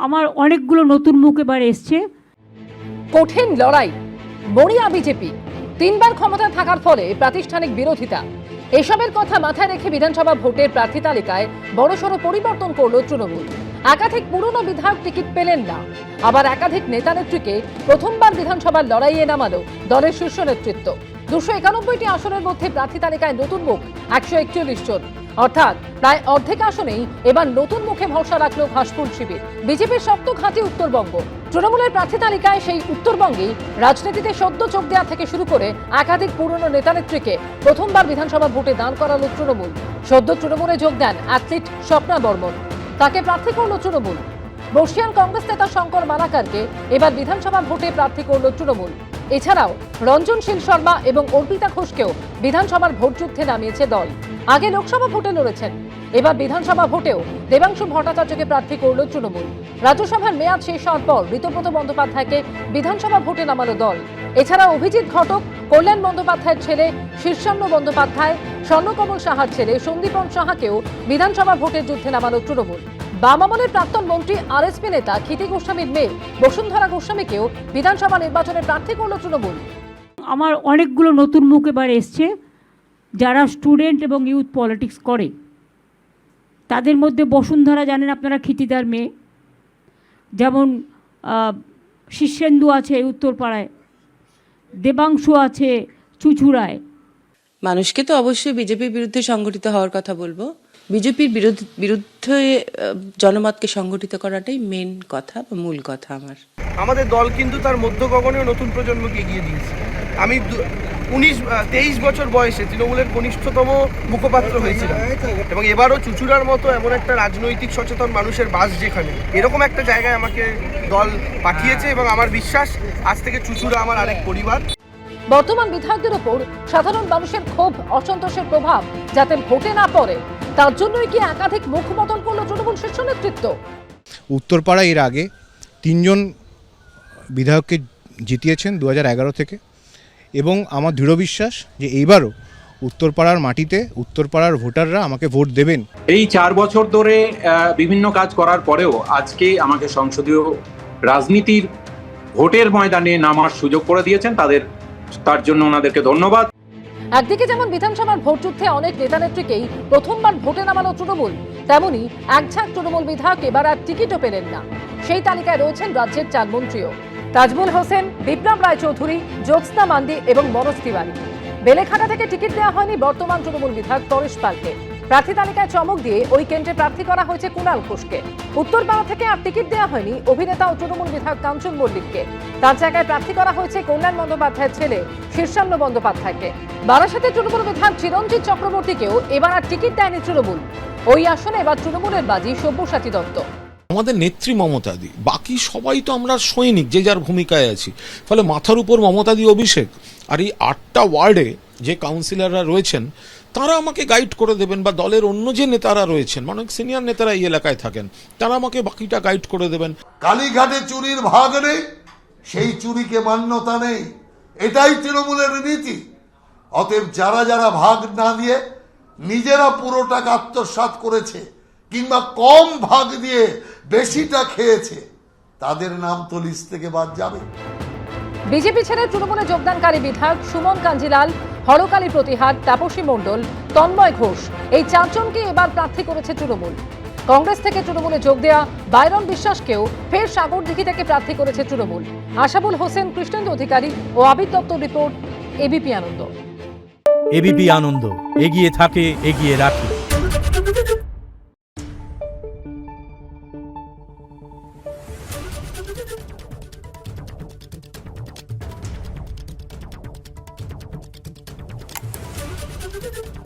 আমার অনেকগুলো নতুন মুখ এবার এসছে। কঠিন লড়াই, মরিয়া বিজেপি, 3বার ক্ষমতায় থাকার ফলে প্রাতিষ্ঠানিক বিরোধিতা, এসবের কথা মাথায় রেখে বিধানসভা ভোটের প্রার্থী তালিকায় বড়সড় পরিবর্তন করল তৃণমূল। একাধিক পুরনো বিধায়ক টিকিট পেলেন না, আবার একাধিক নেতা নেত্রীকে প্রথমবার বিধানসভার লড়াইয়ে নামালো দলের শীর্ষ নেতৃত্ব। 291টি আসনের মধ্যে প্রার্থী তালিকায় নতুন মুখ 141 জন, অর্থাৎ প্রায় অর্ধেক আসনেই এবার নতুন মুখে ভরসা রাখল ঘাসফুল শিবির। বিজেপির শক্ত ঘাঁটি উত্তরবঙ্গ। তৃণমূলের প্রার্থী তালিকায় সেই উত্তরবঙ্গেই রাজনীতিতে সদ্য যোগ দেওয়া থেকে শুরু করে একাধিক পুরনো নেতানেত্রীকে প্রথমবার বিধানসভা ভোটে দান করালো তৃণমূল। সদ্য তৃণমূলে যোগ দেন অ্যাথলিট স্বপ্না বর্মন, তাকে প্রার্থী করল তৃণমূল। বর্ষিয়ান কংগ্রেস নেতা শঙ্কর মালাকারকে এবার বিধানসভা ভোটে প্রার্থী করল তৃণমূল। এছাড়াও রঞ্জন শীল শর্মা এবং অর্পিতা ঘোষকেও বিধানসভার ভোটযুদ্ধে নামিয়েছে দল। আগে লোকসভা ভোটে লড়েছেন, এবার বিধানসভা ভোটেও দেবাংশু ভট্টাচার্যকে প্রার্থী করল তৃণমূল। রাজ্যসভার মেয়াদ শেষ হওয়ার পর ঋতব্রত বন্দ্যোপাধ্যায়কে বিধানসভা ভোটে নামালো দল। এছাড়া অভিজিৎ ঘটক, কল্যাণ বন্দ্যোপাধ্যায়ের ছেলে শীর্ষান্ন বন্দ্যোপাধ্যায়, স্বর্ণকমল সাহার ছেলে সন্দীপন সাহাকেও বিধানসভা ভোটের যুদ্ধে নামালো তৃণমূল। বাম আমলের প্রাক্তন মন্ত্রী আরএসপি নেতা ক্ষিতি গোস্বামীর মেয়ে বসুন্ধরা গোস্বামীকেও বিধানসভা নির্বাচনে প্রার্থী করল তৃণমূল। আমার অনেকগুলো নতুন মুখ এবার এসছে যারা স্টুডেন্ট এবং ইউথ পলিটিক্স করে। তাদের মধ্যে বসুন্ধরা জানেন আপনারা, ক্ষিতিদার মেয়ে। যেমন শীর্ষেন্দু আছে উত্তরপাড়ায়, দেবাংশু আছে চুচুড়ায়। মানুষকে তো অবশ্যই বিজেপির বিরুদ্ধে সংগঠিত হওয়ার কথা বলবো। বিজেপির বিরুদ্ধে জনমতকে সংগঠিত করাটাই মেন কথা বা মূল কথা। আমাদের দল কিন্তু তার মধ্য গগনেও নতুন প্রজন্মকে এগিয়ে দিয়েছে। আমি 23 বছর বয়সে তৃণমূলের কনিষ্ঠতম মুখপাত্র হয়েছিলাম, এবং এবারও চুচুড়ার মতো এমন একটা রাজনৈতিক সচেতন মানুষের বাস, যেখানে এরকম একটা জায়গায় আমাকে দল পাঠিয়েছে, এবং আমার বিশ্বাস আজ থেকে চুচুড়া আমার আরেক পরিবার। বর্তমান বিধায়কদের ওপর সাধারণ মানুষের ক্ষোভ, অসন্তোষের প্রভাব যাতে ভোটে না পড়ে, তার জন্যই কি একাধিক মুখ বদল করলো তৃণমূল শীর্ষ নেতৃত্ব। উত্তরপাড়া এর আগে 3 জন বিধায়ককে জিতিয়েছেন 2011 থেকে, এবং আমার দৃঢ় বিশ্বাস যে এইবারও উত্তরপাড়ার মাটিতে উত্তরপাড়ার ভোটাররা আমাকে ভোট দেবেন। এই 4 বছর ধরে বিভিন্ন কাজ করার পরেও আজকে আমাকে সংসদীয় রাজনীতির ভোটের ময়দানে নামার সুযোগ করে দিয়েছেন, তার জন্য ওনাদেরকে ধন্যবাদ। একদিকে যেমন বিধানসভার ভোটযুদ্ধে অনেক নেতানেত্রীকেই প্রথমবার ভোটে নামানো তৃণমূল, তেমনি একঝাঁক তৃণমূল বিধায়ক এবার আর টিকিটও পেলেন না। সেই তালিকায় রয়েছেন রাজ্যের 4 মন্ত্রীও: তাজমুল হোসেন, বিপ্লব রায়চৌধুরী, জ্যোৎস্না মান্ডি এবং মনোজ তিওয়ারি। বেলেঘাটা থেকে টিকিট দেওয়া হয়নি বর্তমান তৃণমূল বিধায়ক পরেশ পালকে। প্রার্থী তালিকায় চমক দিয়ে ওই কেন্দ্রে প্রার্থী করা হয়েছে কুণাল ঘোষকে। উত্তরপাড়া থেকে আর টিকিট দেওয়া হয়নি অভিনেতা ও তৃণমূল বিধায়ক কাঞ্চন মল্লিককে। তার জায়গায় প্রার্থী করা হয়েছে কল্যাণ বন্দ্যোপাধ্যায়ের ছেলে শীর্ষান্ন বন্দ্যোপাধ্যায়কে। বারাসাতের তৃণমূল বিধায়ক চিরঞ্জিত চক্রবর্তীকেও এবার আর টিকিট দেয়নি তৃণমূল। ওই আসনে এবার তৃণমূলের বাজি সব্যসাচী দত্ত। আমাদের নেত্রী মমতাদি, বাকি সবাই তো আমরা সৈনিক, যে যার ভূমিকায় আছি। ফলে মাথার উপর মমতাদি অভিষেক, আর এই 8টা ওয়ার্ডে যে কাউন্সিলররা রয়েছেন তারা আমাকে গাইড করে দেবেন, বা দলের অন্য যে নেতারা রয়েছেন, অনেক সিনিয়র নেতারা এই এলাকায় থাকেন, তারা আমাকে বাকিটা গাইড করে দেবেন। কালীঘাটে চুরির ভাগ নেই, সেই চুরিকে মান্যতা নেই, এটাই তৃণমূলের নীতি। অতএব যারা যারা ভাগ না দিয়ে নিজেরা পুরো টাকা আত্মসাৎ করেছে, কিংবা কম ভাগ দিয়ে বেশিটা খেয়েছে, তাদের নাম তো লিস্ট থেকে বাদ যাবে। বিজেপি ছেড়ে তৃণমূলে যোগদানকারী বিধায়ক সুমন কাঞ্জিলাল, হরকালী প্রতিহার, তাপসী মণ্ডল, তন্ময় ঘোষ, এই 4 জনকে এবার প্রার্থী করেছে তৃণমূল। কংগ্রেস থেকে তৃণমূলে যোগ দেওয়া বাইরন বিশ্বাসকেও ফের সাগরদিঘি থেকে প্রার্থী করেছে তৃণমূল। আশাবুল হোসেন, কৃষ্ণেন্দু অধিকারী ও আবির দত্তর রিপোর্ট, এবিপি আনন্দ। এবিপি আনন্দ, এগিয়ে থাকে, এগিয়ে রাখে। Thank you.